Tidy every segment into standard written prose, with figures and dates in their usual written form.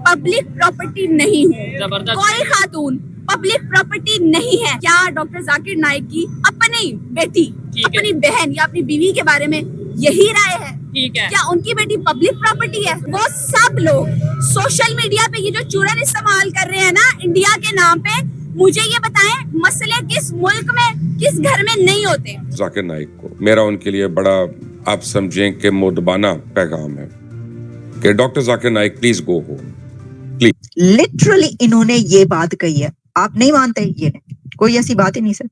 Public property नहीं हूँ, कोई खातून पब्लिक प्रॉपर्टी नहीं है। क्या डॉक्टर जाकिर नाइक की अपनी बेटी, अपनी बहन या अपनी बीवी के बारे में यही राय है? ठीक है, क्या उनकी बेटी पब्लिक प्रॉपर्टी है? वो सब लोग सोशल मीडिया पे ये जो चूरन इस्तेमाल कर रहे हैं ना इंडिया के नाम पे, मुझे ये बताएं मसले किस मुल्क में, किस घर में नहीं होते? जाकिर नाइक को मेरा उनके लिए बड़ा, आप समझें कि मोदबाना पैगाम है कि doctor Zakir Naik please go home, please. Literally इन्होंने ये बात कही है, आप नहीं मानते? ये कोई ऐसी बात ही नहीं सर,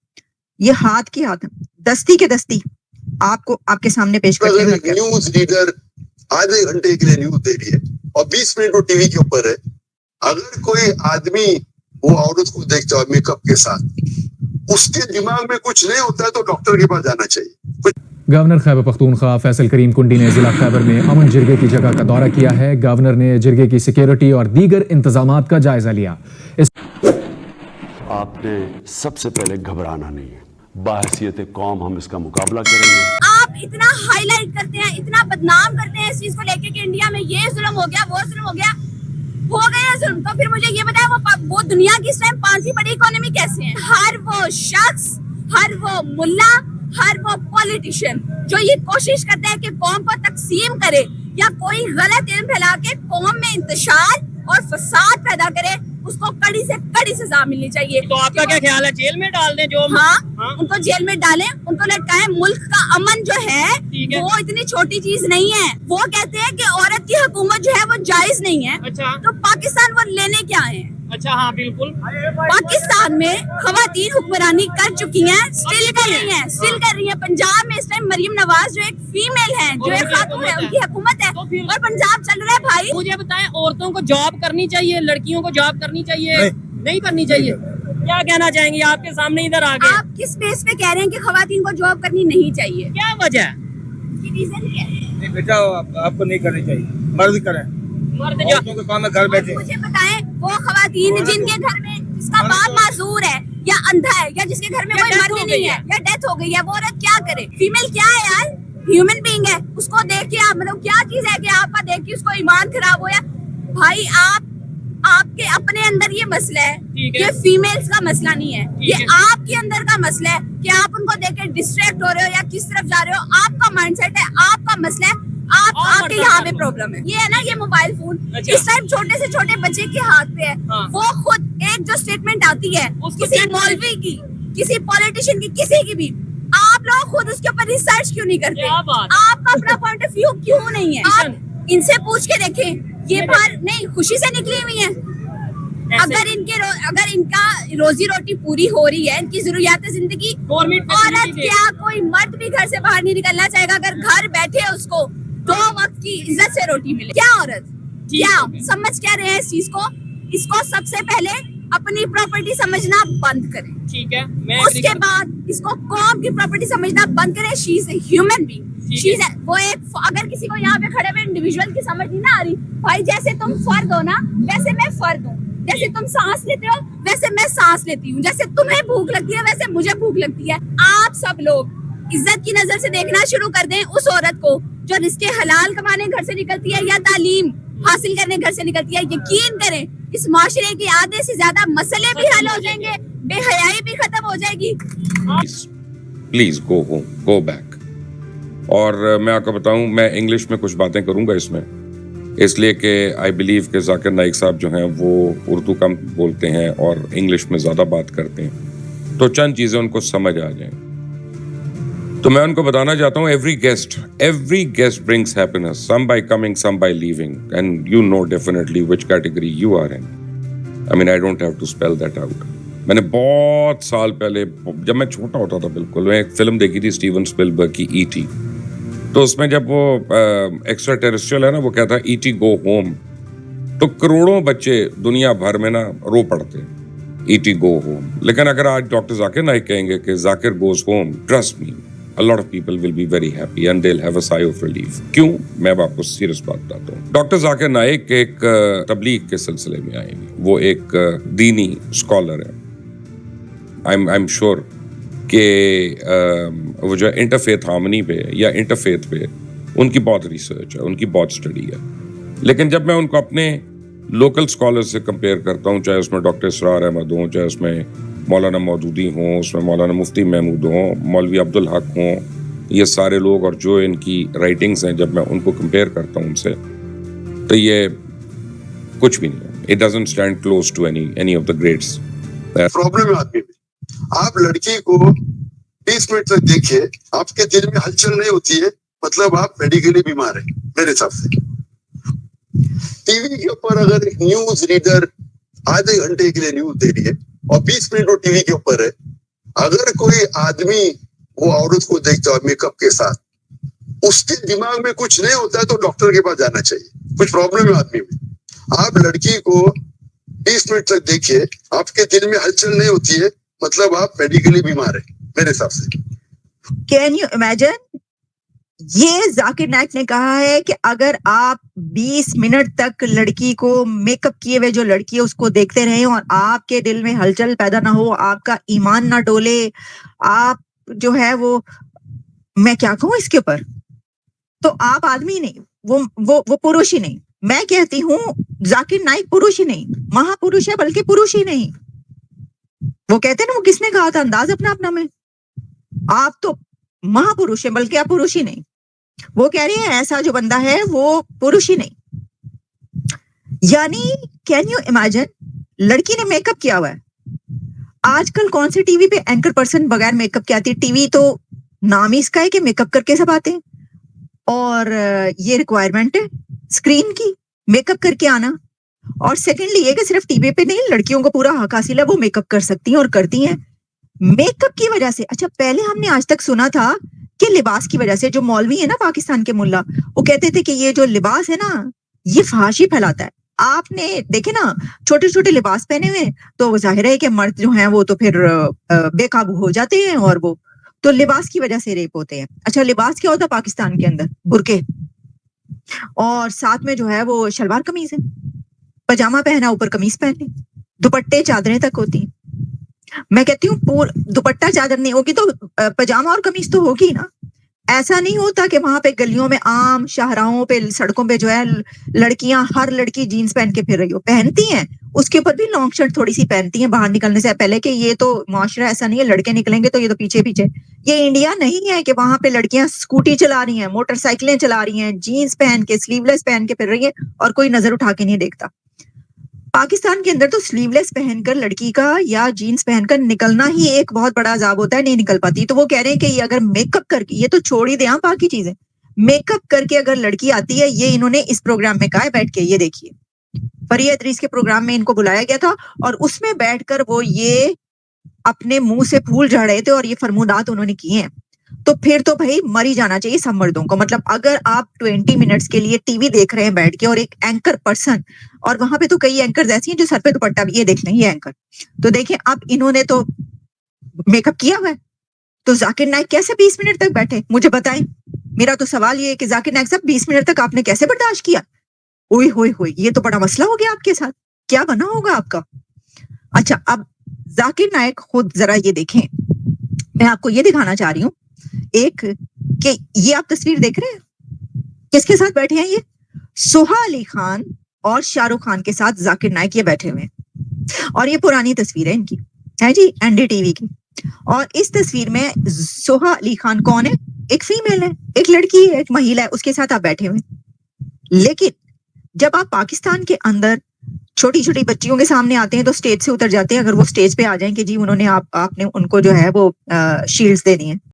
ये हाथ की हाथ, दस्ती के दस्ती आपको आपके सामने पेश करते हैं। न्यूज लीडर आधे घंटे के लिए न्यूज दे रही है और 20 मिनट वो टीवी के ऊपर है। अगर कोई आदमी वो औरत को देखता है मेकअप के साथ, उसके दिमाग में कुछ नहीं होता है तो डॉक्टर के पास जाना चाहिए। गवर्नर खैबर पख्तूनख्वा फैसल करीम कुंडी ने जिला खैबर में अमन जिरगे की जगह का दौरा किया है। गवर्नर ने जिरगे की सिक्योरिटी और दीगर इंतजामात का जायजा लिया। आपने सबसे पहले घबराना नहीं है, बाहसियत कौम हम इसका मुकाबला करेंगे। आप इतना हाईलाइट करते हैं, इतना बदनाम करते हैं इस चीज को लेके कि इंडिया में ये जुल्म हो गया, वो जुल्म हो गया, हो गया जुल्म, तो फिर मुझे ये बताया वो दुनिया की इस टाइम 5वीं बड़ी इकोनॉमी कैसे है? हर वो शख्स, हर वो मुल्ला, हर वो पॉलिटिशियन जो ये कोशिश करता है कि कौम को तकसीम करे या कोई गलत इल्म फैला के कौम में इंतशार और फसाद पैदा करे, उसको कड़ी से कड़ी सजा मिलनी चाहिए। तो आपका क्या ख्याल है, जेल में डाल दें जो? हाँ, उनको जेल में डालें, उनको लटकाएं। मुल्क का अमन जो है वो इतनी छोटी चीज नहीं है। वो कहते हैं कि औरत की हुकूमत जो है वो जायज नहीं है। अच्छा, तो पाकिस्तान वो लेने क्या है? अच्छा, हाँ बिल्कुल। पाकिस्तान में खवातीन हुक्मरानी कर चुकी हैं, स्टिल कर रही हैं। पंजाब में इस टाइम मरियम नवाज जो एक फीमेल है, जो एक खातून है, उनकी हुकूमत है और पंजाब चल रहा है। भाई मुझे बताएं, औरतों को जॉब करनी चाहिए, लड़कियों को जॉब करनी चाहिए, नहीं करनी चाहिए? क्या कहना चाहेंगे? आपके सामने इधर आ गए, आप किस बेस पे कह रहे हैं कि खवातीन को जॉब करनी नहीं चाहिए? क्या वजह है? रीजन क्या है? नहीं बेटा, आपको नहीं करनी चाहिए, मर्द करें, औरतों के काम में घर बैठे। मुझे बताएं वो खवातीन जिनके घर में जिसका बाप माजूर है या अंधा है या जिसके घर में कोई मर्द नहीं है या डेथ हो गई है, वो औरत क्या करे? फीमेल क्या है यार? ह्यूमन बीइंग है। उसको देख के आप मतलब क्या चीज है कि आपका देख के उसको ईमान खराब हो या? भाई आपके अपने अंदर ये मसला है, ये फीमेल्स का मसला नहीं है, ये आपके अंदर का मसला है कि आप उनको देख के डिस्ट्रैक्ट हो रहे हो या किस तरफ जा रहे हो। आपका माइंडसेट है, आपका मसला है, आपके यहाँ पे प्रॉब्लम है। ये है ना, ये मोबाइल फोन इस टाइम छोटे से छोटे बच्चे के हाथ पे है। वो खुद एक जो स्टेटमेंट आती है किसी मौलवी की, किसी पॉलिटिशियन की, किसी की भी, आप लोग खुद उसके ऊपर रिसर्च क्यों नहीं करते? आपका अपना पॉइंट ऑफ व्यू क्यों नहीं है? आप इनसे पूछ के देखें, ये बाहर नहीं खुशी से निकली हुई है। अगर इनका रोजी रोटी पूरी हो रही है, इनकी जरूरियात जिंदगी, औरत क्या कोई मर्द भी घर से बाहर नहीं निकलना चाहेगा अगर घर बैठे उसको 2 वक्त की इज्जत से रोटी मिले? क्या औरत, क्या समझ क्या रहे हैं इस चीज को? इसको सबसे पहले अपनी प्रॉपर्टी समझना बंद करें, ठीक है? उसके बाद इसको कौम की प्रॉपर्टी समझना बंद करें। She is a human being, वो एक, अगर किसी को यहाँ पे खड़े हुए इंडिविजुअल की समझ नहीं ना आ रही, भाई जैसे तुम फर्द हो ना वैसे मैं फर्द हूँ, जैसे तुम सांस लेते हो वैसे मैं सांस लेती हूँ, जैसे तुम्हें भूख लगती है वैसे मुझे भूख लगती है। आप सब लोग इज्जत की नजर से देखना शुरू कर दें उस औरत को जो रिश्ते हलाल कमाने घर से निकलती है या तालीम हासिल करने घर से निकलती है। यकीन करें इस माशरे के आधे से ज्यादा मसले भी हल हो जाएंगे, बेहयाई भी खत्म हो जाएगी। Please go home, go back. और मैं आपको बताऊं, मैं इंग्लिश में कुछ बातें करूंगा इसमें, इसलिए कि आई बिलीव कि जाकिर नाइक साहब जो हैं वो उर्दू कम बोलते हैं और इंग्लिश में ज़्यादा बात करते हैं, तो चंद चीज़ें उनको समझ आ जाएं। तो मैं उनको बताना चाहता हूँ, every guest brings happiness, some by coming, some by leaving, and you know definitely which category you are in. I mean, I don't have to spell that out. मैंने बहुत साल पहले, जब मैं छोटा होता था बिल्कुल, मैं एक फिल्म देखी थी स्टीवन स्पिलबर्ग की E.T. तो उसमें जब वो एक्स्ट्रा टेरेस्ट्रियल है ना, वो कहता है E.T. go home, तो करोड़ों बच्चे दुनिया भर में ना रो पड़ते हैं E.T. go home। लेकिन अगर आज डॉक्टर जाकिर नाइक कहेंगे कि Zakir goes home, trust me, a lot of people will be very happy and they'll have a sigh of relief। क्यों? मैं अब आपको सीरियस बात बताता हूँ। डॉक्टर जाकिर नाइक एक तबलीग के सिलसिले में आएंगे, वो एक दीनी स्कॉलर है। आई एम श्योर कि वो जो इंटरफेथ हार्मनी पे या इंटरफेथ पे उनकी बहुत रिसर्च है, उनकी बहुत स्टडी है। लेकिन जब मैं उनको अपने लोकल स्कॉलर से कंपेयर करता हूँ, चाहे उसमें डॉक्टर इसरार अहमद हों, चाहे उसमें मौलाना मौदूदी हों, उसमें मौलाना मुफ्ती महमूद हों, मौलवी अब्दुल हक हों, ये सारे लोग और जो इनकी राइटिंग्स हैं, जब मैं उनको कंपेयर करता हूँ उनसे, तो ये कुछ भी नहीं है. It doesn't stand close to any of the greats. Problem है आदमी में. आप लड़की को 20 मिनट तक देखिए, आपके दिल में हलचल नहीं होती है, मतलब आप मेडिकली बीमार है मेरे हिसाब से. टीवी के ऊपर अगर एक न्यूज रीडर आधे घंटे के लिए न्यूज दे रही है और 20 मिनट वो टीवी के ऊपर है, अगर कोई आदमी वो औरत को देखता है मेकअप के साथ, उसके दिमाग में कुछ नहीं होता है तो डॉक्टर के पास जाना चाहिए. कुछ प्रॉब्लम है आदमी में. आप लड़की को 20 मिनट तक देखिए, आपके दिल में हलचल नहीं होती है, मतलब आप मेडिकली बीमार है मेरे हिसाब से. कैन यू इमेजिन, ये जाकिर नाइक ने कहा है कि अगर आप 20 मिनट तक लड़की को मेकअप किए हुए जो लड़की है उसको देखते रहे और आपके दिल में हलचल पैदा ना हो, आपका ईमान ना डोले, आप जो है वो, मैं क्या कहूं इसके ऊपर, तो आप आदमी नहीं, वो पुरुष ही नहीं. मैं कहती हूं जाकिर नाइक पुरुष ही नहीं, महापुरुष है, बल्कि पुरुष ही नहीं. वो कहते हैं ना, वो किसने कहा था अंदाज अपना अपना में, आप तो महापुरुष है बल्कि आप पुरुष ही नहीं. वो कह रही है ऐसा जो बंदा है वो पुरुष ही नहीं. यानी कैन यू इमेजिन, लड़की ने मेकअप किया हुआ है. आजकल कौन से टीवी पे एंकर पर्सन बगैर मेकअप के आती है? टीवी तो नाम ही इसका है कि मेकअप करके सब आते हैं, और ये रिक्वायरमेंट है स्क्रीन की, मेकअप करके आना. और सेकेंडली ये कि सिर्फ टीवी पे नहीं, लड़कियों को पूरा हक हासिल है, वो मेकअप कर सकती हैं और करती हैं मेकअप की वजह से. अच्छा, पहले हमने आज तक सुना था कि लिबास की वजह से. जो मौलवी है ना पाकिस्तान के मुल्ला, वो कहते थे कि ये जो लिबास है ना, ये फहाशी फैलाता है. आपने देखे ना छोटे छोटे लिबास पहने हुए, तो जाहिर है कि मर्द जो हैं वो तो फिर बेकाबू हो जाते हैं, और वो तो लिबास की वजह से रेप होते हैं. अच्छा, लिबास क्या होता है पाकिस्तान के अंदर? बुरके, और साथ में जो है वो शलवार कमीज है, पजामा पहना, ऊपर कमीज पहन ली, दुपट्टे चादरें तक होती. मैं कहती हूँ दुपट्टा चादर नहीं होगी तो पजामा और कमीज तो होगी ना. ऐसा नहीं होता कि वहां पे गलियों में, आम शाहराहों पे, सड़कों पे जो है लड़कियां, हर लड़की जीन्स पहन के फिर रही हो, पहनती हैं, उसके ऊपर भी लॉन्ग शर्ट थोड़ी सी पहनती हैं बाहर निकलने से पहले, कि ये तो मुआशरा ऐसा नहीं है, लड़के निकलेंगे तो ये तो पीछे पीछे. ये इंडिया नहीं है कि वहां पे लड़कियां स्कूटी चला रही हैं, मोटरसाइकिलें चला रही हैं, जीन्स पहन के, स्लीवलेस पहन के फिर रही है, और कोई नजर उठा के नहीं देखता. पाकिस्तान के अंदर तो स्लीवलेस पहनकर लड़की का या जीन्स पहनकर निकलना ही एक बहुत बड़ा अजाब होता है, नहीं निकल पाती. तो वो कह रहे हैं कि ये अगर मेकअप करके, ये तो छोड़ ही दे बाकी चीजें, मेकअप करके अगर लड़की आती है, ये इन्होंने इस प्रोग्राम में कहा है बैठ के, ये देखिए फरिया इदरीस के प्रोग्राम में इनको बुलाया गया था, और उसमें बैठकर वो ये अपने मुंह से फूल झड़ रहे थे और ये फरमूदात उन्होंने किए हैं. तो फिर तो भाई मर ही जाना चाहिए सब मर्दों को. मतलब अगर आप 20 मिनट्स के लिए टीवी देख रहे हैं बैठ के, और एक एंकर पर्सन, और वहां पे तो कई एंकर्स ऐसी हैं जो सर पे दुपट्टा भी, ये देख लें ये एंकर, तो देखें अब इन्होंने तो मेकअप किया हुआ है, तो जाकिर नाइक कैसे 20 मिनट तक बैठे? मुझे बताएं. मेरा तो सवाल ये है कि जाकिर नाइक साहब 20 मिनट तक आपने कैसे बर्दाश्त किया? ओए होए होए, ये तो बड़ा मसला हो गया आपके साथ, क्या बना होगा आपका. अच्छा, अब जाकिर नाइक खुद जरा ये देखें, मैं आपको ये दिखाना चाह रही हूँ एक, कि ये आप तस्वीर देख रहे हैं, किसके साथ बैठे हैं? ये सोहा अली खान और शाहरुख खान के साथ जाकिर नाइक ये बैठे हुए हैं, और ये पुरानी तस्वीर है इनकी, है जी, एनडीटीवी की. और इस तस्वीर में सोहा अली खान कौन है? एक फीमेल है, एक लड़की है, एक महिला है, उसके साथ आप बैठे हुए. लेकिन जब आप पाकिस्तान के अंदर छोटी छोटी बच्चियों के सामने आते हैं तो स्टेज से उतर जाते हैं, अगर वो स्टेज पे आ जाएं कि जी उन्होंने आपने उनको जो है वो शील्ड्स देनी है,